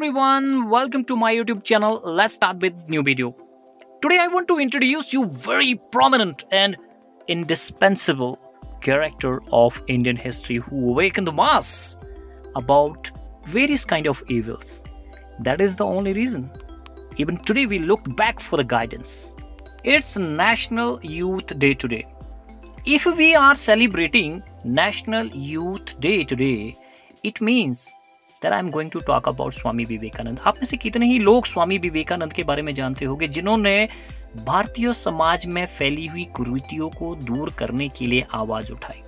everyone, welcome to my YouTube channel. Let's start with new video. Today I want to introduce you very prominent and indispensable character of Indian history who awakened the mass about various kind of evils. That is the only reason. Even today we look back for the guidance. It's National Youth Day today. If we are celebrating National Youth Day today, it means that I'm going to talk about Swami Vivekananda. आप में से कितने ही लोग स्वामी विवेकानंद के बारे में जानते होंगे जिन्होंने भारतीय समाज में फैली हुई कुरीतियों को दूर करने के लिए आवाज उठाई.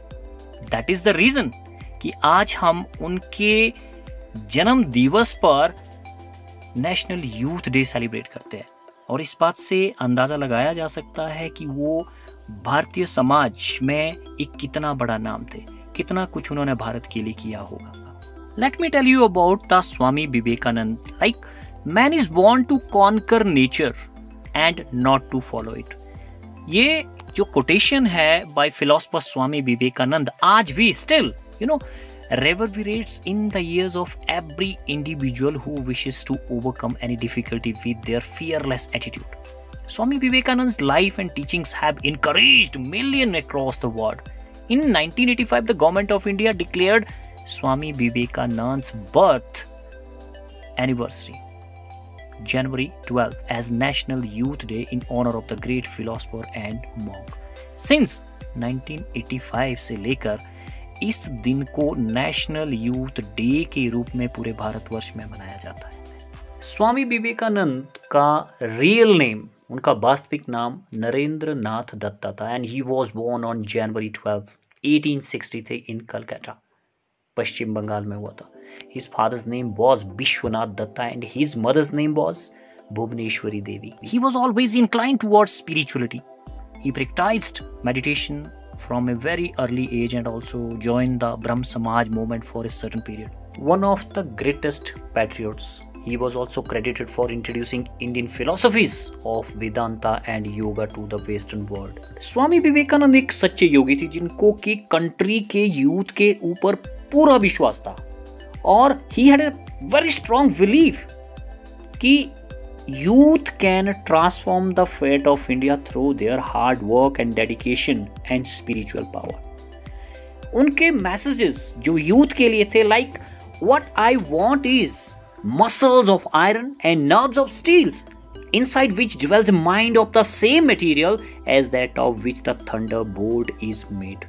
दैट इज द रीजन कि आज हम उनके जन्म दिवस पर नेशनल यूथ डे सेलिब्रेट करते हैं. और इस बात से अंदाजा लगाया जा सकता है कि वो भारतीय समाज में एक कितना बड़ा नाम थे, कितना कुछ उन्होंने भारत के लिए किया होगा. Let me tell you about the Swami Vivekanand. Like, man is born to conquer nature and not to follow it. ये जो quotation है by philosopher Swami Vivekanand आज भी still, reverberates in the ears of every individual who wishes to overcome any difficulty with their fearless attitude. Swami Vivekanand's life and teachings have encouraged millions across the world. In 1985, the government of India declared Swami Vivekanand's birth anniversary, January 12th, as National Youth Day in honor of the great philosopher and monk. Since 1985 से लेकर इस दिन को national youth day के रूप में पूरे भारतवर्ष में मनाया जाता है. स्वामी विवेकानंद का रियल नेम, उनका वास्तविक नाम नरेंद्र नाथ दत्ता था and he was born on January 12, 1863 in Calcutta. पश्चिम बंगाल में हुआ था. His father's name was Vishwanath Datta and his mother's name was Bhuvneshwari Devi. He was always inclined towards spirituality. He practiced meditation from a very early age and also joined the Brahm Samaj movement for a certain period. One of the greatest patriots, he was also credited for introducing Indian philosophies of Vedanta and yoga to the Western world. Swami Vivekananda एक सच्चे योगी थे जिनको की country के youth के ऊपर पूरा विश्वास था और he had a very strong belief कि youth can transform the fate of India through their hard work and dedication and spiritual power. उनके messages जो youth के लिए थे like what I want is muscles of iron and nerves of steel, inside which dwells a mind of the same material as that of which the thunderbolt is made.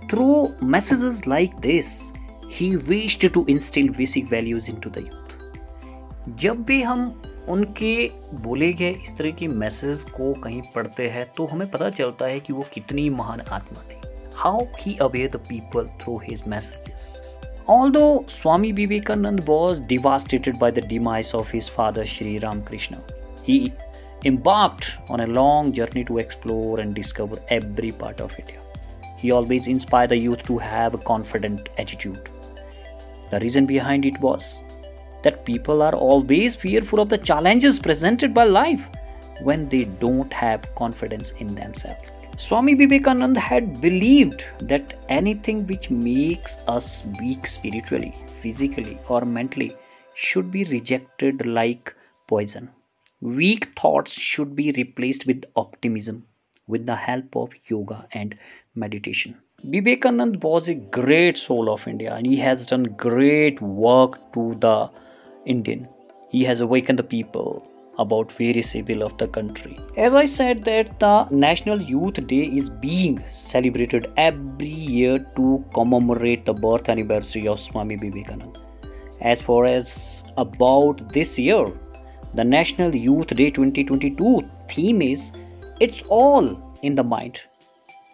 Through messages like this, he wished to instill basic values into the youth. जब भी हम उनके बोले गए इस तरह के message को कहीं पढ़ते हैं तो हमें पता चलता है कि वो कितनी महान आत्मा थी. How he aware the people through his messages. Although Swami Vivekananda was devastated by the demise of his father Sri Ramakrishna, he embarked on a long journey to explore and discover every part of India. He always inspired the youth to have a confident attitude. The reason behind it was that people are always fearful of the challenges presented by life when they don't have confidence in themselves. Swami Vivekananda had believed that anything which makes us weak spiritually, physically or mentally should be rejected like poison. Weak thoughts should be replaced with optimism with the help of yoga and meditation. Vivekananda was a great soul of India and he has done great work to the Indian. He has awakened the people about various evil of the country. As I said that the National Youth Day is being celebrated every year to commemorate the birth anniversary of Swami Vivekananda. As far as about this year, the National Youth Day 2022 theme is It's All in the Mind.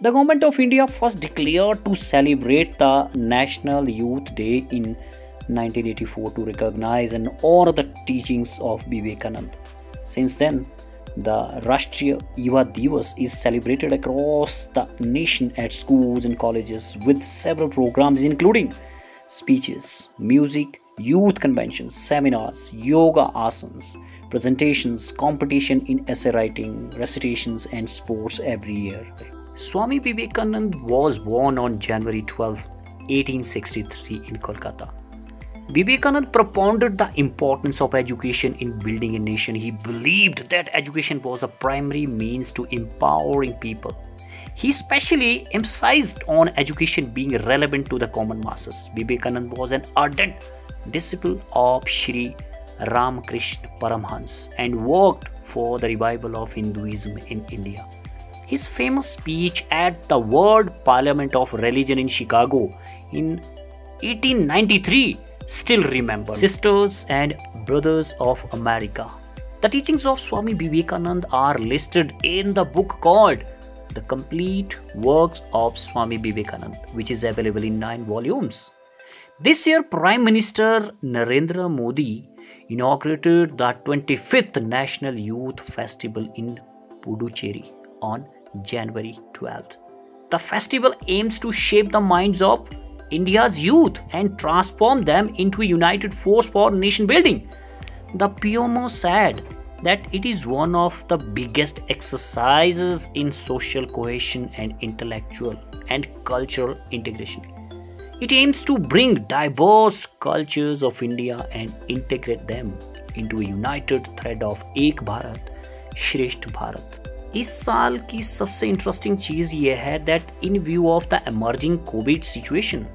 The government of India first declared to celebrate the National Youth Day in 1984 to recognize and honor the teachings of Vivekananda. Since then, the Rashtriya Yuva Divas is celebrated across the nation at schools and colleges with several programs including speeches, music, youth conventions, seminars, yoga asanas, presentations, competition in essay writing, recitations and sports every year. Swami Vivekananda was born on January 12, 1863 in Kolkata. Vivekananda propounded the importance of education in building a nation. He believed that education was a primary means to empowering people. He especially emphasized on education being relevant to the common masses. Vivekananda was an ardent disciple of Sri Ramakrishna Paramhans and worked for the revival of Hinduism in India. His famous speech at the World Parliament of Religion in Chicago in 1893 still remembered. Sisters and Brothers of America. The teachings of Swami Vivekananda are listed in the book called The Complete Works of Swami Vivekananda, which is available in 9 volumes. This year, Prime Minister Narendra Modi inaugurated the 25th National Youth Festival in Puducherry on January 12th. The festival aims to shape the minds of India's youth and transform them into a united force for nation building. The PMO said that it is one of the biggest exercises in social cohesion and intellectual and cultural integration. It aims to bring diverse cultures of India and integrate them into a united thread of एक भारत श्रेष्ठ भारत. इस साल की सबसे interesting चीज ये है that in view of the emerging COVID situation,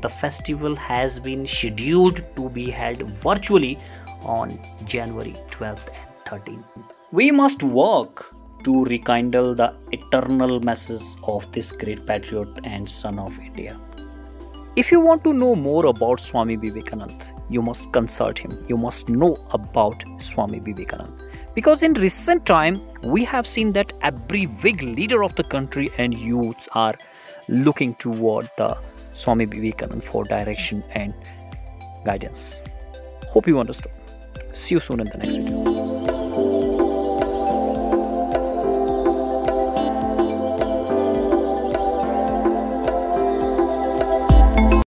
the festival has been scheduled to be held virtually on January 12th and 13th. We must work to rekindle the eternal message of this great patriot and son of India. If you want to know more about Swami Vivekananda, you must consult him. You must know about Swami Vivekananda. Because in recent time, we have seen that every big leader of the country and youths are looking toward the Swami Vivekananda for direction and guidance. Hope you understood. See you soon in the next video.